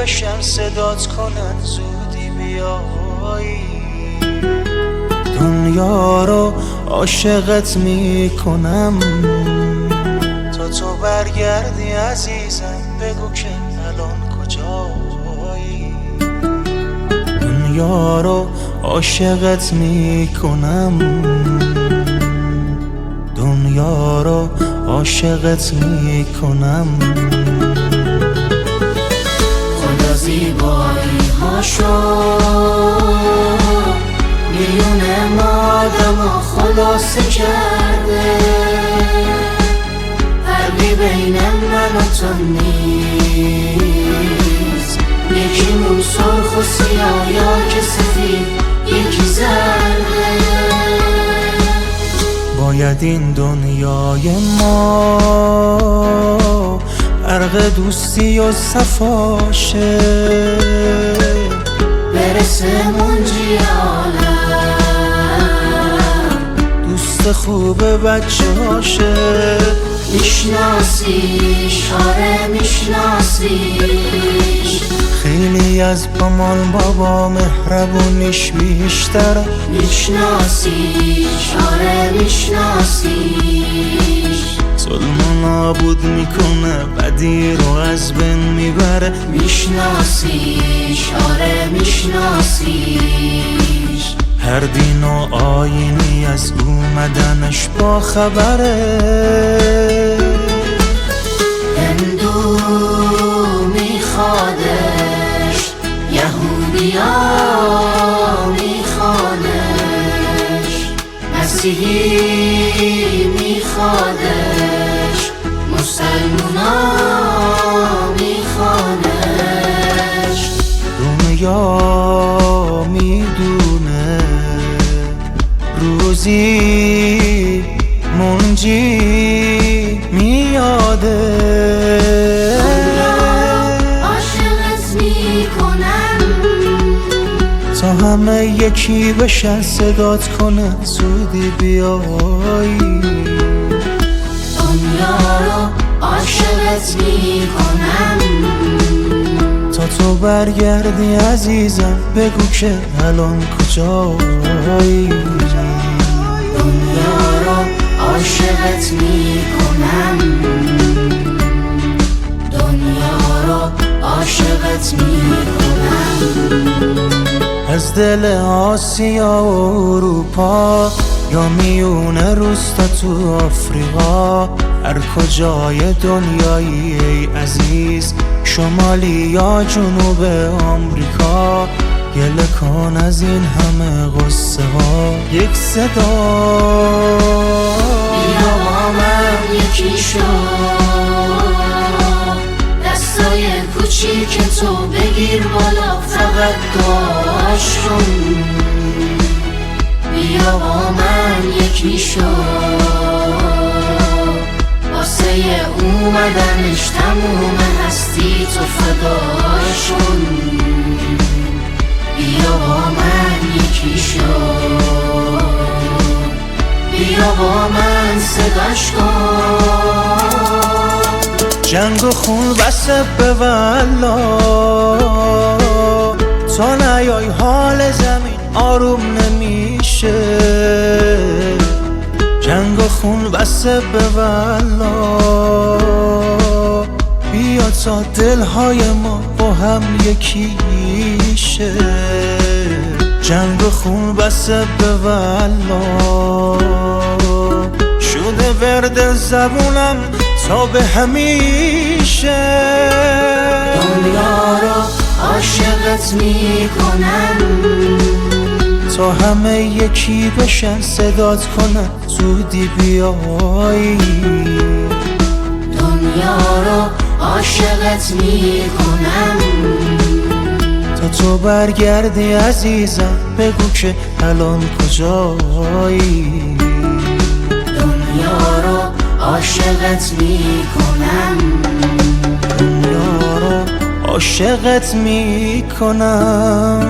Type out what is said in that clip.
بشن صدات کنن زودی بیایی. دنیا رو عاشقت میکنم تا تو برگردی عزیزم، بگو که الان کجایی. دنیا رو عاشقت میکنم، دنیا رو عاشقت میکنم. خدا زیبایی هاشو میون ما آدم خلاصه کرده، فرقی بین من و تو نیست، یکیمون سرخ و سیاه یا که سفید یکی زرده. باید این دنیای ما غرق دوستی و صفاشه، برسه منجی عالم، دوست خوب بچه هاشه. میشناسیش آره میشناسیش، خیلی از مامان بابا مهربونیش بیشتر. میشناسیش آره میشناسیش، ظلم و نابود میکنه بدی رو از بین میبره. میشناسیش آره میشناسیش، هر دین و آیینی از اومدنش با خبره. هندو میخوادش، یهودیا میخوادش، مسیحی میخوادش، مسلمونا میخوادش. دنیا میدونه روزی منجی میاده، عاشقت میکنم تا همه یکی بشن صدات کنن زودی بیایی. دنیا رو عاشقت میکنم تا تو برگردی عزیزم، بگو که الان کجایی. دنیا رو عاشقت میکنم، دنیا رو عاشقت میکنم. از دل آسیا و اروپا یا میون روستا تو آفریقا، هر کجای دنیایی ای عزیز، شمالی یا جنوب آمریکا، گله کن از این همه غصه ها. یک صدا بیا با من یکی شو، دستای کوچیک تو بگیر بالا فقط دعاش کن. بیا با من یکی شو، واسه اومدنش تموم هستی تو فداش کن. بیا با من یکی شو، بیا با من صداش کن. جنگ و خون بسه به والله، تا نیای حال زمین آروم نمیشه. جنگ و خون بسه به والله، بیا تا دلهای ما با هم یکی شه. جنگ و خون بسه به والله، شده ورد زبونم تا به همیشه. دنیا رو عاشقت میکنم، تا همه یکی بشن صدات کنن زودی بیایی. دنیا رو عاشقت میکنم، تا تو برگردی عزیزم، بگو که الان کجایی. دنیا رو عاشقت میکنم، دنیا رو عاشقت میکنم.